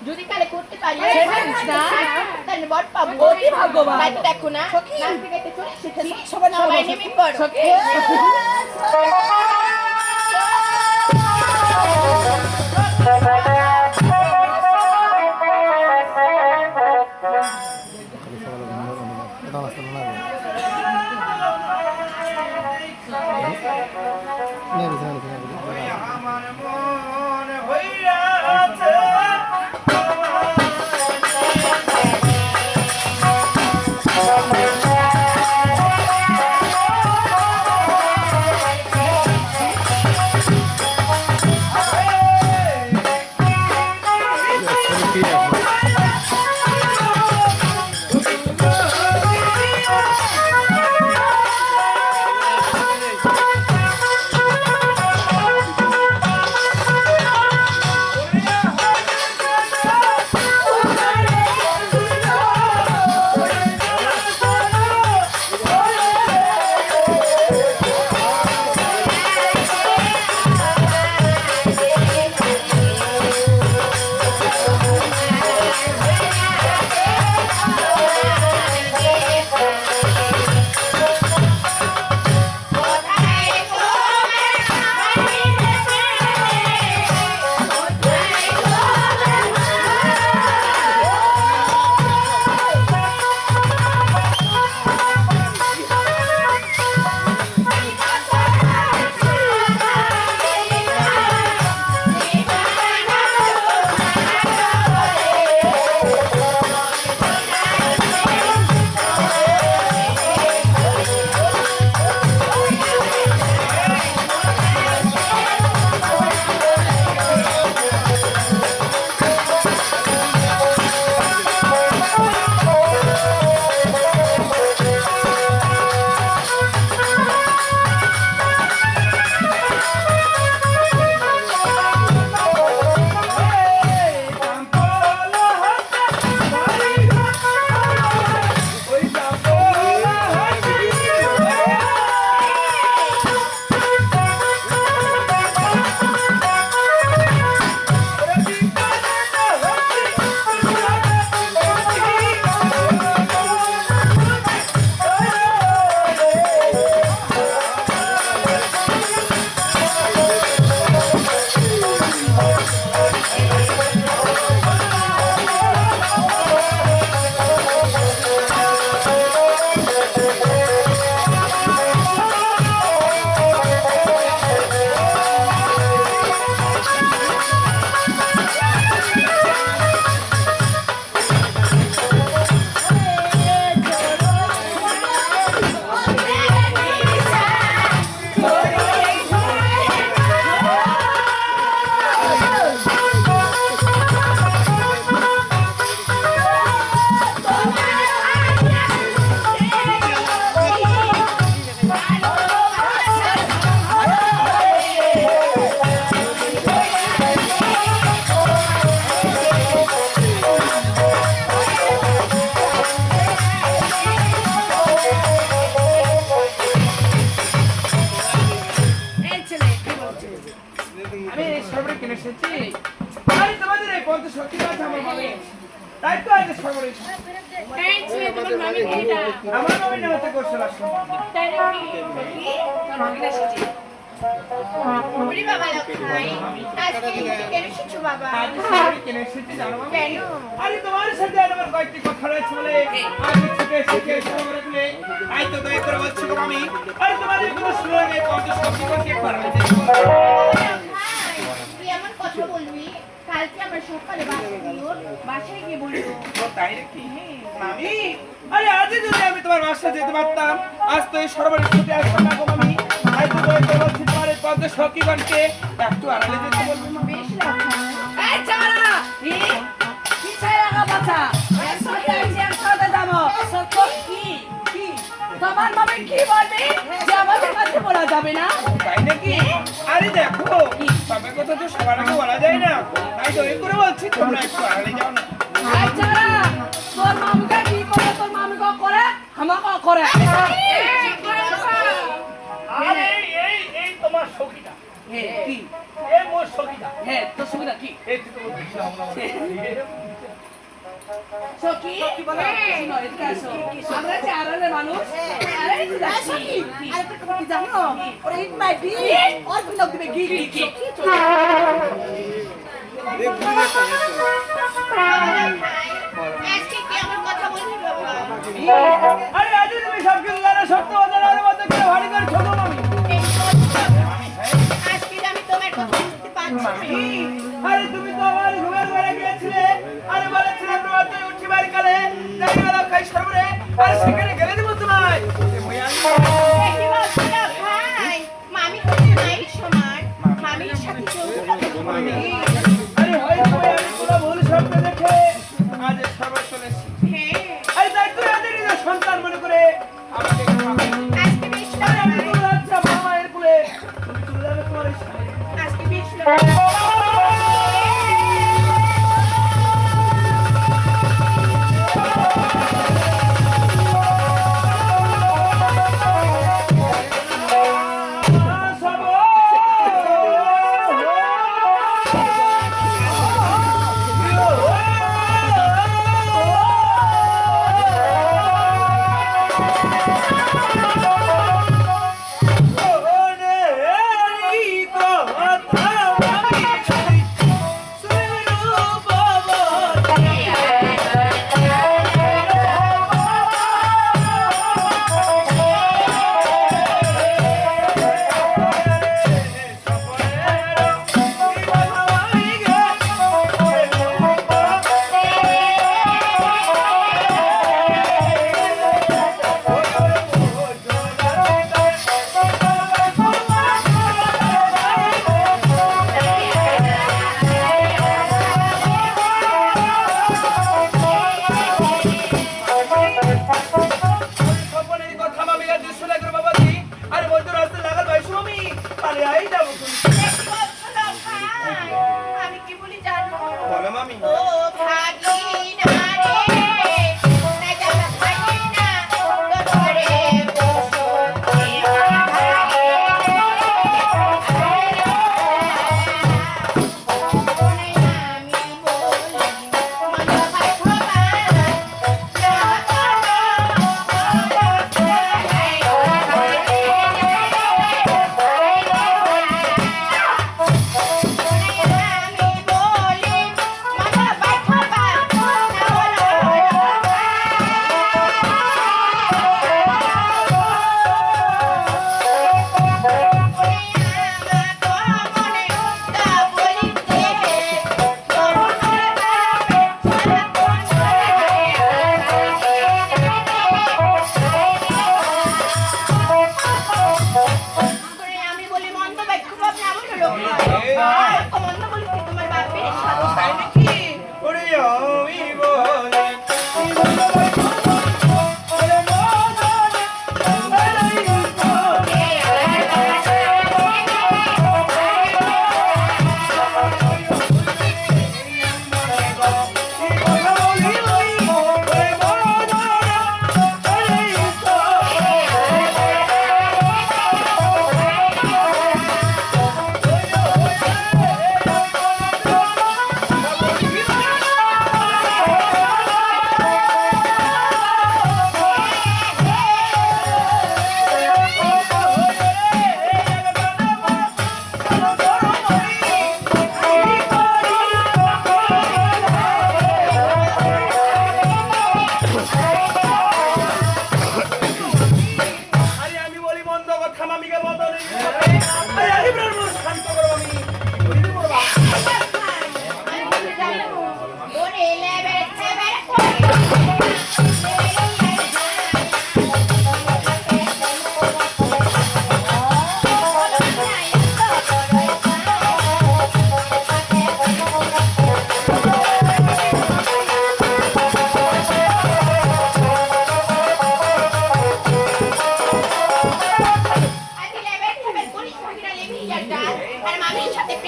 যদি কালে করতে পারি তাহলে বট পাবো। ভাগ্যবান তাই তো দেখো না নাচতে গাইতে চলে এসেছি সবাই নেমে পড়ো। সখীগণকে একটু আড়ালে যেতে বলবো মা। বেশ রাখা এই চারা কি চাই লাগা বাচ্চা একসাথে আছি একসাথে যাবো সত্য কি কি তোমার মামা কি বলবি যে আমাদের কাছে বলা যাবে না তাই নাকি? আরে দেখো সবার কথা তো সবার আগে বলা যায় না, তাই দয়া করে বলছি তোমরা একটু আড়ালে যাও না। এই চারা তোর মামুকে কি করে তোর মামুকে করে আমাকে করে আরে এই তোমার সখীটা, হে কি এই মোর সখীটা, হে তোর সুবিধা কি এই তুই তো বলছিস আমরা সখী কি বলে শুনো এদিকে আসো আমরা যে আড়ালে মানুষ আরে যাচ্ছি আরে তো কি জানো ওরে ইট মাই বি আর কোন লোক দিবে গি গি গি আজকে কি আমার কথা বলবি বাবা আরে আজ তুমি সব কিছু জানো, সত্য অজানার মধ্যে কেউ ভারী করে ছোট মামি। আজকে আমি তোমার কথা বুঝতে পারছি আরে তুমি তো আমার ঘুমের ঘরে গিয়েছিলে, আরে বলেছিলে তোমার তুই উঠি বাড়ি কালে যাই গেল খাই সর্বরে, আরে সেখানে গেলে দেবো তোমায় কি বলছো ভাই মামি হচ্ছে মায়ের সমান মামির সাথে চলতে হবে আরে হয় তুমি আমি কোনো ভুল শব্দ দেখে আজ সর্বর চলেছি। হ্যাঁ আরে তাই তুই আজ নিজের সন্তান মনে করে আমাকে আজকে বেশ আরে আমি তো যাচ্ছি আমার মায়ের কোলে, তুমি চলে যাবে তোমার এই স্বামী। আজকে বেশ স্বপনের কথা মামি আর দৃশ্য লাগবে বাবাজি, আরে বলতো রাস্তায় লাগাল ভাই স্বামী, আরে আই যাবো তুমি। আমি কি বলি জানো বলো মামি। ও ভাগিনা রে না জানা ভাগিনা তোরে বসো আমি বলি মন্দ বাক্য আপনি এমন লোক মন্দ বলি তোমার বাপের সাথে তাই নাকি? ওরে আমি বলে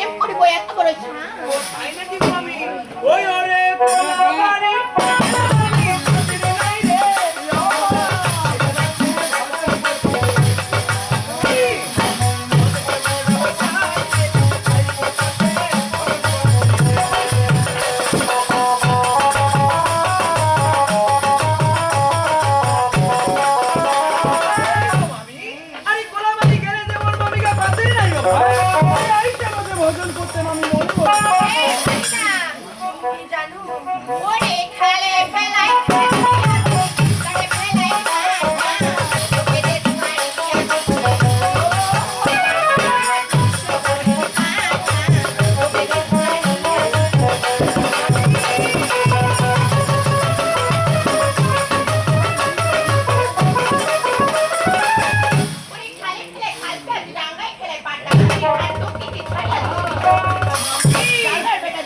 প্রেম করিব এত বড় সাহস? তাই নাকি গো মামি? ওই ওরে কোলাবাড়ি পানি ছুটিরে নাই রে আরে কোলাবাড়ি গেলে যে ওর মামিকে পাতেই নাই গো আইতে আমাকে ভোজন করতে মামি মন করে এই না, তুমি জানো ওরে খেলে ফেলাই খেলে ফেলাই এদের তোমায়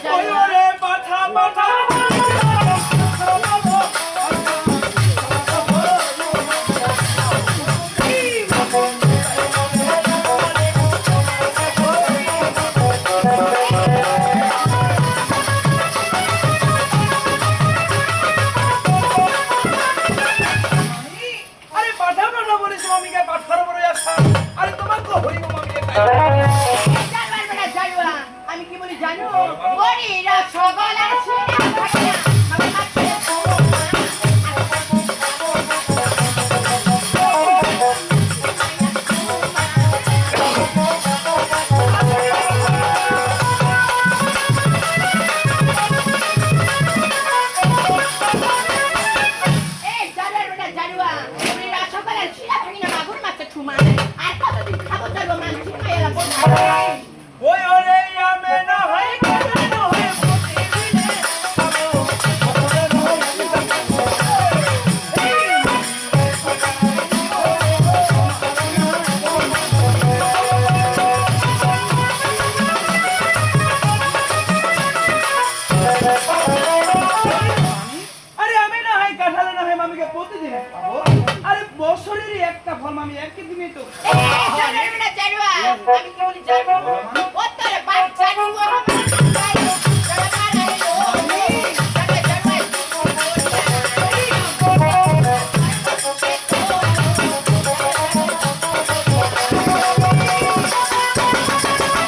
ওই ওরে পাঠা পাঠা আরে পাঠা পাঠা বলিস মামিকে পাঠার উপরে আসা আরে তোমাকে হইব মামিকে আমি কি বলি জানো ওরা সকল আছে ওই ওরে আমে না হয় কানে না হয় প্রতিদিনে আরে আমি না হয় কাঁঠালে না হয় মামিকে প্রতিদিন খাবো আরে বছরেরই একটা ফল মামি একই দিনে তো আমি কি বলি জানো